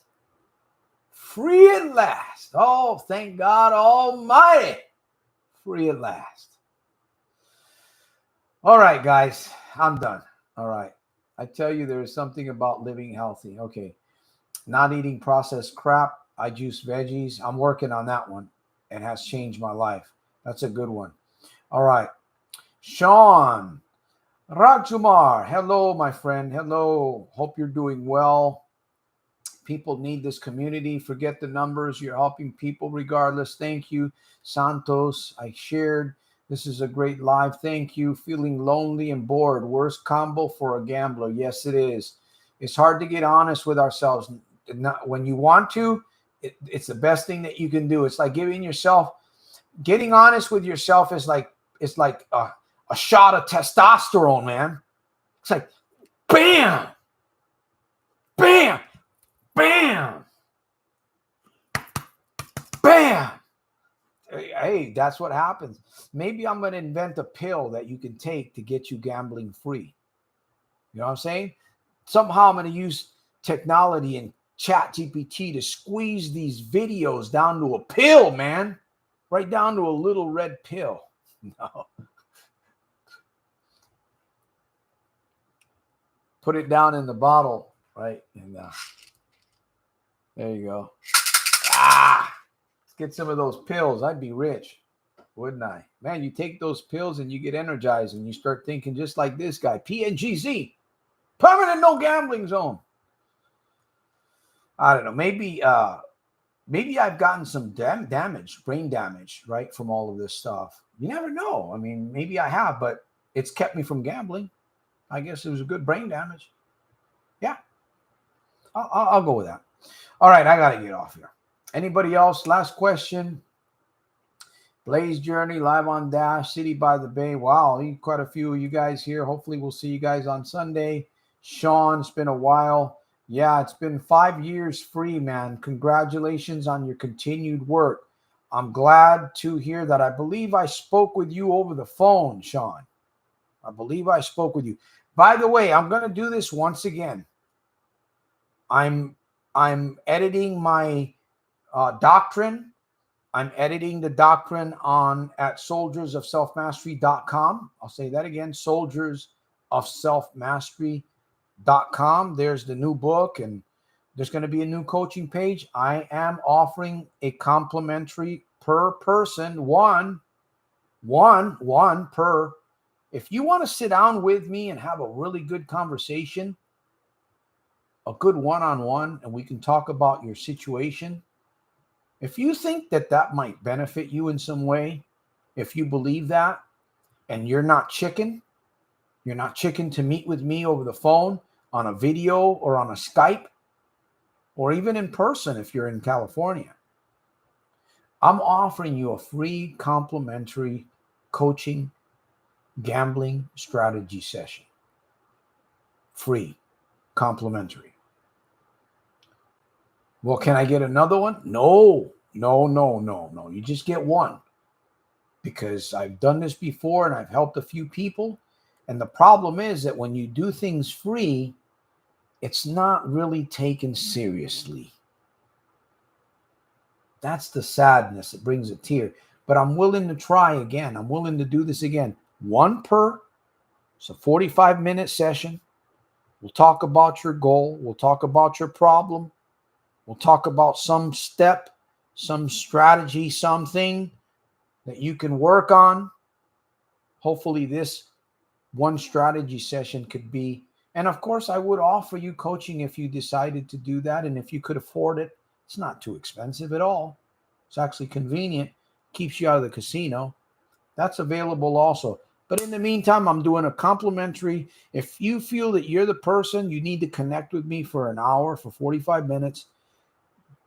Free at last. Oh, thank God Almighty. Free at last. All right, guys, I'm done. All right. I tell you, there is something about living healthy. Okay. Not eating processed crap. I juice veggies. I'm working on that one. It has changed my life. That's a good one. All right. Sean Rajkumar. Hello, my friend. Hello. Hope you're doing well. People need this community. Forget the numbers. You're helping people regardless. Thank you. Santos, I shared. This is a great live. Thank you. Feeling lonely and bored. Worst combo for a gambler. Yes, it is. It's hard to get honest with ourselves. When you want to, it's the best thing that you can do. It's like getting honest with yourself is like, it's like a shot of testosterone, man. It's like, bam, bam, bam, bam. Hey, that's what happens. Maybe I'm going to invent a pill that you can take to get you gambling free. You know what I'm saying? Somehow I'm going to use technology and ChatGPT to squeeze these videos down to a pill, man. Right down to a little red pill. No. Put it down in the bottle, right? And there you go. Let's get some of those pills. I'd be rich, wouldn't I? Man, you take those pills and you get energized and you start thinking just like this guy, P.N.G.Z, permanent no gambling zone. I don't know. Maybe I've gotten some brain damage, right, from all of this stuff. You never know. I mean, maybe I have, but it's kept me from gambling. I guess it was a good brain damage. Yeah, I'll go with that. All right, I got to get off here. Anybody else? Last question. Blaze Journey, live on Dash, City by the Bay. Wow, quite a few of you guys here. Hopefully we'll see you guys on Sunday. Sean, it's been a while. Yeah, it's been 5 years free, man. Congratulations on your continued work. I'm glad to hear that. I believe I spoke with you over the phone, Sean. I believe I spoke with you. By the way, I'm going to do this once again. I'm editing my doctrine. I'm editing the doctrine at soldiersofselfmastery.com. I'll say that again, soldiersofselfmastery.com. There's the new book, and there's going to be a new coaching page. I am offering a complimentary per person, one per. If you want to sit down with me and have a really good conversation, a good one-on-one, and we can talk about your situation, if you think that might benefit you in some way, if you believe that, and you're not chicken to meet with me over the phone, on a video, or on a Skype, or even in person if you're in California. I'm offering you a free complimentary coaching gambling strategy session. Free, complimentary. Well, can I get another one? No. You just get one, because I've done this before and I've helped a few people. And the problem is that when you do things free, it's not really taken seriously. That's the sadness. It brings a tear. But I'm willing to try again. I'm willing to do this again. One per. It's a 45-minute session. We'll talk about your goal. We'll talk about your problem. We'll talk about some step, some strategy, something that you can work on. Hopefully this one strategy session could be, and of course I would offer you coaching if you decided to do that, and if you could afford it. It's not too expensive at all. It's actually convenient, keeps you out of the casino. That's available also. But in the meantime, I'm doing a complimentary. If you feel that you're the person, you need to connect with me for an hour, for 45 minutes,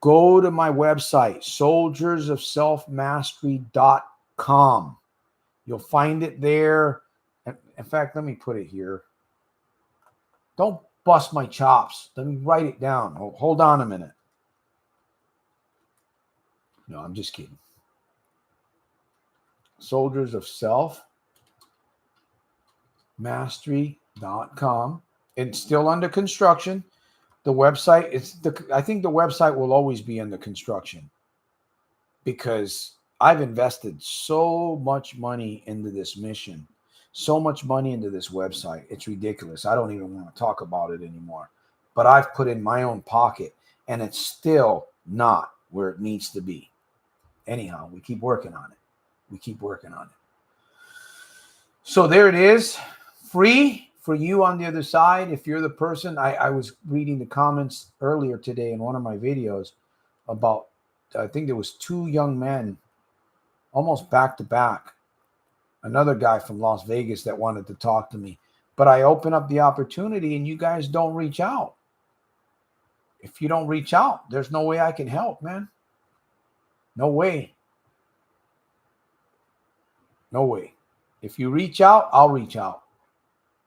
go to my website, soldiersofselfmastery.com. You'll find it there. In fact, let me put it here. Don't bust my chops. Let me write it down. Hold on a minute. No, I'm just kidding. soldiersofselfmastery.com. It's still under construction. The website, I think the website will always be under construction, because I've invested so much money into this mission, so much money into this website. It's ridiculous. I don't even want to talk about it anymore. But I've put in my own pocket, and it's still not where it needs to be. Anyhow, we keep working on it. So there it is, free for you on the other side. If you're the person, I was reading the comments earlier today in one of my videos about, I think there was two young men almost back to back. Another guy from Las Vegas that wanted to talk to me, but I open up the opportunity and you guys don't reach out. If you don't reach out, there's no way I can help, man. No way. If you reach out, I'll reach out.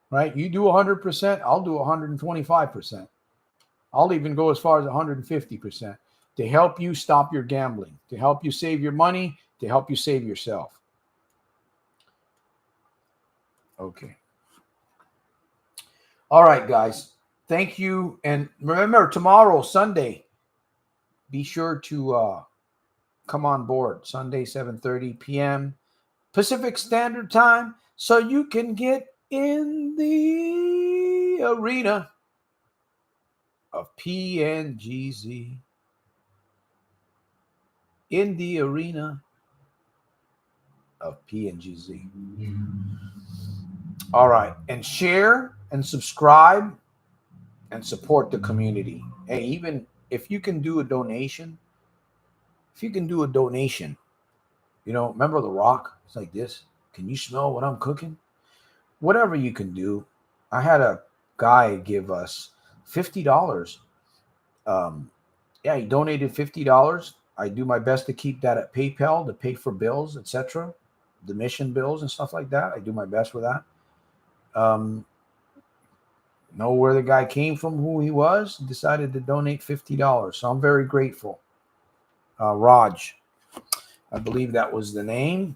Right? You do 100%, I'll do 125%. I'll even go as far as 150% to help you stop your gambling, to help you save your money, to help you save yourself. Okay. All right, guys. Thank you. And remember, tomorrow, Sunday, be sure to come on board. Sunday, 7:30 p.m. Pacific Standard Time, so you can get in the arena of P.N.G.Z. In the arena of P.N.G.Z. All right. And share and subscribe and support the community. Hey, even if you can do a donation, remember The Rock? It's like this. Can you smell what I'm cooking? Whatever you can do. I had a guy give us $50. He donated $50. I do my best to keep that at PayPal to pay for bills, etc., the mission bills and stuff like that. I do my best with that. Know where the guy came from, who he was, decided to donate $50. So I'm very grateful. Raj, I believe that was the name.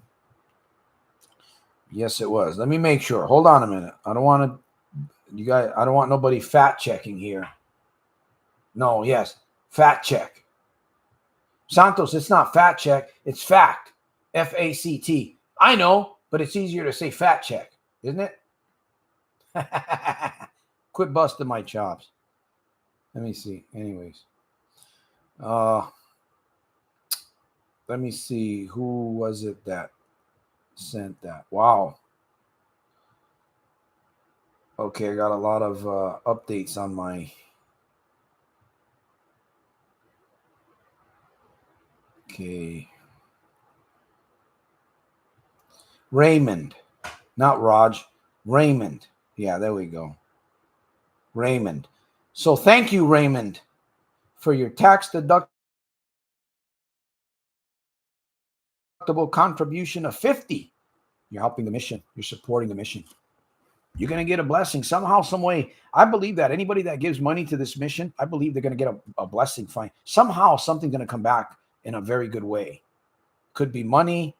Yes, it was. Let me make sure. Hold on a minute. I don't want nobody fact checking here. No, yes, fact check. Santos, it's not fact check, it's fact. F-A-C-T. I know, but it's easier to say fact check, isn't it? Quit busting my chops. Let me see. Anyways. Let me see. Who was it that sent that? Wow. Okay, I got a lot of updates on my... Okay. Raymond. Not Raj. Raymond. Yeah, there we go. Raymond. So thank you, Raymond, for your tax deductible contribution of $50. You're helping the mission. You're supporting the mission. You're going to get a blessing somehow, some way. I believe that anybody that gives money to this mission, I believe they're going to get a blessing. Fine. Somehow something's going to come back in a very good way. Could be money,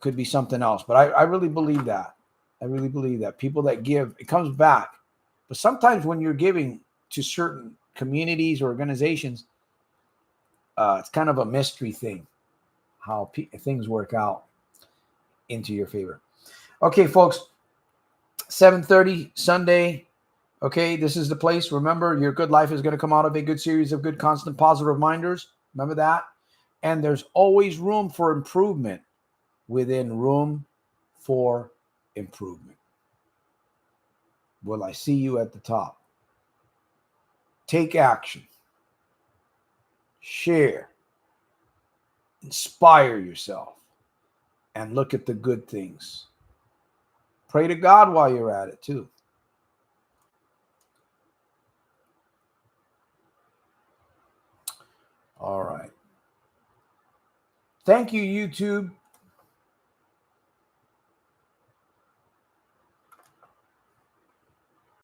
could be something else. But I really believe that. I really believe that people that give, it comes back. But sometimes when you're giving to certain communities or organizations, it's kind of a mystery thing, how things work out into your favor. Okay, folks, 7:30 Sunday. Okay, this is the place. Remember, your good life is going to come out of a good series of good, constant, positive reminders. Remember that. And there's always room for improvement within room for improvement. Will I see you at the top? Take action. Share. Inspire yourself. And look at the good things. Pray to God while you're at it, too. All right. Thank you, YouTube,